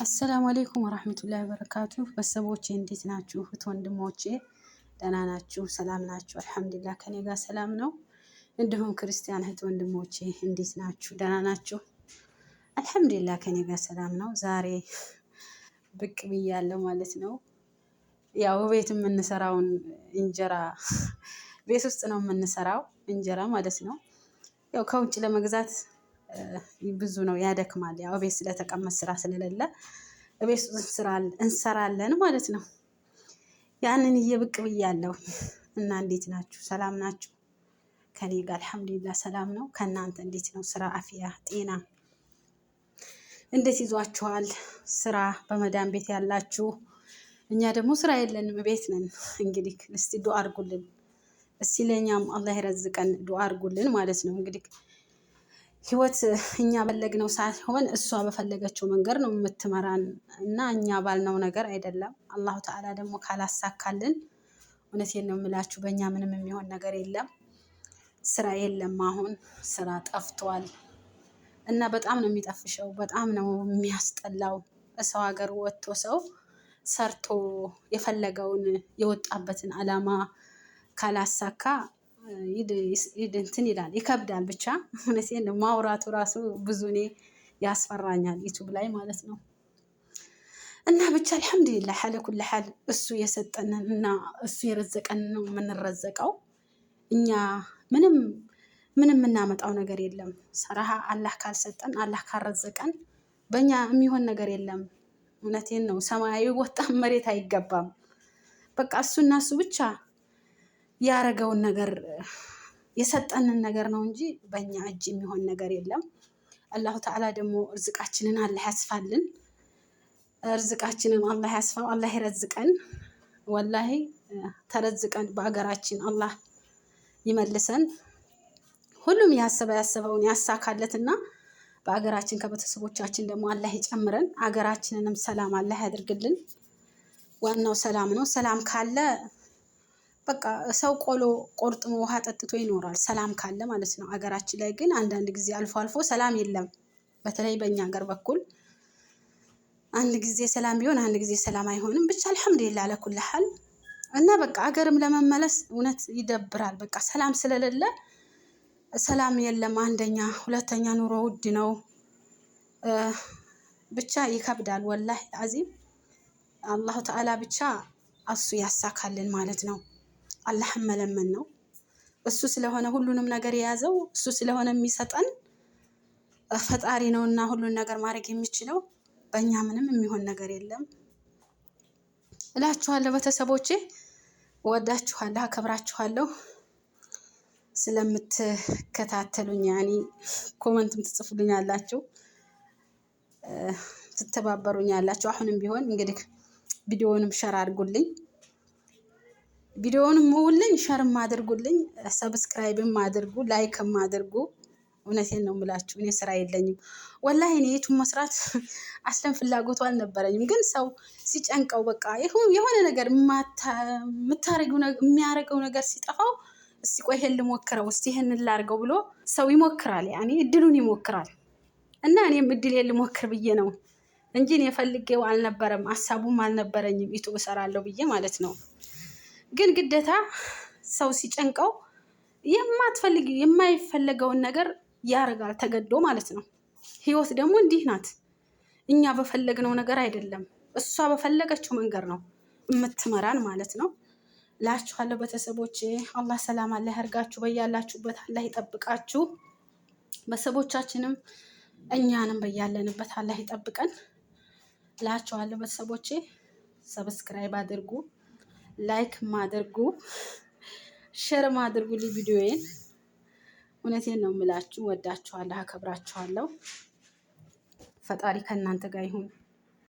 አሰላሙ አሌይኩም ወራህመቱላሂ ወበረካቱ። ቤተሰቦቼ እንዴት ናችሁ? እህት ወንድሞቼ ደህና ናችሁ? ሰላም ናችሁ? አልሐምዱሊላህ ከኔ ጋር ሰላም ነው። እንዲሁም ክርስቲያን እህት ወንድሞቼ እንዴት ናችሁ? ደህና ናችሁ? አልሐምዱሊላህ ከኔ ጋር ሰላም ነው። ዛሬ ብቅ ብያለሁ ማለት ነው። ያው ቤት የምንሰራውን እንጀራ ቤት ውስጥ ነው የምንሰራው እንጀራ ማለት ነው። ያው ከውጭ ለመግዛት ብዙ ነው ያደክማል። ያው ቤት ስለተቀመጥ ስራ ስለሌለ ቤት ስራ እንሰራለን ማለት ነው። ያንን እየብቅ ብያለሁ እና እንዴት ናችሁ? ሰላም ናችሁ? ከኔ ጋር አልሐምዱሊላህ ሰላም ነው። ከእናንተ እንዴት ነው? ስራ፣ አፍያ፣ ጤና እንዴት ይዟችኋል? ስራ በመዳን ቤት ያላችሁ፣ እኛ ደግሞ ስራ የለንም ቤት ነን። እንግዲህ እስቲ ዱአ አድርጉልን። እስቲ ለኛም አላህ ይረዝቀን፣ ዱአ አድርጉልን ማለት ነው። እንግዲህ ህይወት እኛ በፈለግነው ሳይሆን እሷ በፈለገችው መንገድ ነው የምትመራን እና እኛ ባልነው ነገር አይደለም። አላሁ ተዓላ ደግሞ ካላሳካልን እውነቴን ነው የምላችሁ በእኛ ምንም የሚሆን ነገር የለም። ስራ የለም፣ አሁን ስራ ጠፍቷል እና በጣም ነው የሚጠፍሸው፣ በጣም ነው የሚያስጠላው። ሰው ሀገር ወጥቶ ሰው ሰርቶ የፈለገውን የወጣበትን አላማ ካላሳካ እንትን ይላል፣ ይከብዳል። ብቻ እውነቴን ነው ማውራቱ ራሱ ብዙ እኔ ያስፈራኛል ዩቱብ ላይ ማለት ነው። እና ብቻ አልሐምዱሊላህ ሐለ ኩል ሐል እሱ የሰጠንን እና እሱ የረዘቀንን ነው የምንረዘቀው። እኛ ምንም የምናመጣው ነገር የለም። ሰራሃ አላህ ካልሰጠን አላህ ካልረዘቀን በእኛ የሚሆን ነገር የለም። እውነቴን ነው። ሰማያዊ ወጣ መሬት አይገባም። በቃ እሱና እሱ ብቻ ያረገውን ነገር የሰጠንን ነገር ነው እንጂ በእኛ እጅ የሚሆን ነገር የለም። አላሁ ተዓላ ደግሞ ርዝቃችንን አላህ ያስፋልን። ርዝቃችንን አላህ ያስፋው፣ አላህ ይረዝቀን። ወላሂ ተረዝቀን በአገራችን አላህ ይመልሰን። ሁሉም ያሰበውን ያሳካለትና በአገራችን ከቤተሰቦቻችን ደግሞ አላህ ይጨምረን። አገራችንንም ሰላም አላህ ያድርግልን። ዋናው ሰላም ነው። ሰላም ካለ በቃ ሰው ቆሎ ቆርጥሞ ውሃ ጠጥቶ ይኖራል፣ ሰላም ካለ ማለት ነው። አገራችን ላይ ግን አንዳንድ ጊዜ አልፎ አልፎ ሰላም የለም። በተለይ በእኛ ሀገር በኩል አንድ ጊዜ ሰላም ቢሆን አንድ ጊዜ ሰላም አይሆንም። ብቻ አልሐምዱሊላህ ለኩል ሐል እና በቃ አገርም ለመመለስ እውነት ይደብራል። በቃ ሰላም ስለሌለ ሰላም የለም። አንደኛ፣ ሁለተኛ ኑሮ ውድ ነው። ብቻ ይከብዳል። ወላሂ አዚም አላሁ ተዓላ ብቻ እሱ ያሳካልን ማለት ነው። አላህም መለመን ነው። እሱ ስለሆነ ሁሉንም ነገር የያዘው እሱ ስለሆነ የሚሰጠን ፈጣሪ ነውና ሁሉን ነገር ማድረግ የሚችለው በእኛ ምንም የሚሆን ነገር የለም እላችኋለሁ። ቤተሰቦቼ ወዳችኋለሁ፣ አከብራችኋለሁ። ስለምትከታተሉኝ ያኔ ኮመንትም ትጽፉልኛላችሁ፣ ትተባበሩኛላችሁ። አሁንም ቢሆን እንግዲህ ቪዲዮውንም ሸር አድርጉልኝ፣ ቪዲዮውንም ውልኝ ሸርም አድርጉልኝ፣ ሰብስክራይብም አድርጉ፣ ላይክም አድርጉ። እውነቴን ነው የምላችሁ እኔ ስራ የለኝም ወላሂ። እኔ ዩቱብ መስራት አስለን ፍላጎቱ አልነበረኝም። ግን ሰው ሲጨንቀው በቃ የሆነ ነገር የሚያደርገው ነገር ሲጠፋው እስቲ ቆይ ይሄን ልሞክረው፣ እስቲ ይሄን ላድርገው ብሎ ሰው ይሞክራል። ያኔ እድሉን ይሞክራል። እና እኔም እድሌን ልሞክር ብዬ ነው እንጂ እኔ ፈልጌው አልነበረም፣ ሀሳቡም አልነበረኝም ዩቱብ እሰራለሁ ብዬ ማለት ነው። ግን ግዴታ ሰው ሲጨንቀው የማይፈለገውን ነገር ያደርጋል ተገዶ ማለት ነው። ህይወት ደግሞ እንዲህ ናት። እኛ በፈለግነው ነገር አይደለም፣ እሷ በፈለገችው መንገድ ነው የምትመራን ማለት ነው እላችኋለሁ። ቤተሰቦቼ አላህ ሰላም አላህ ያርጋችሁ፣ በያላችሁበት አላህ ይጠብቃችሁ። ቤተሰቦቻችንም እኛንም በያለንበት አላህ ይጠብቀን እላችኋለሁ። ቤተሰቦቼ ሰብስክራይብ አድርጉ፣ ላይክ ማድርጉ፣ ሼር ማድርጉልኝ ቪዲዮዬን። እውነቴን ነው የምላችሁ። ወዳችኋለሁ፣ አከብራችኋለሁ። ፈጣሪ ከእናንተ ጋር ይሁን።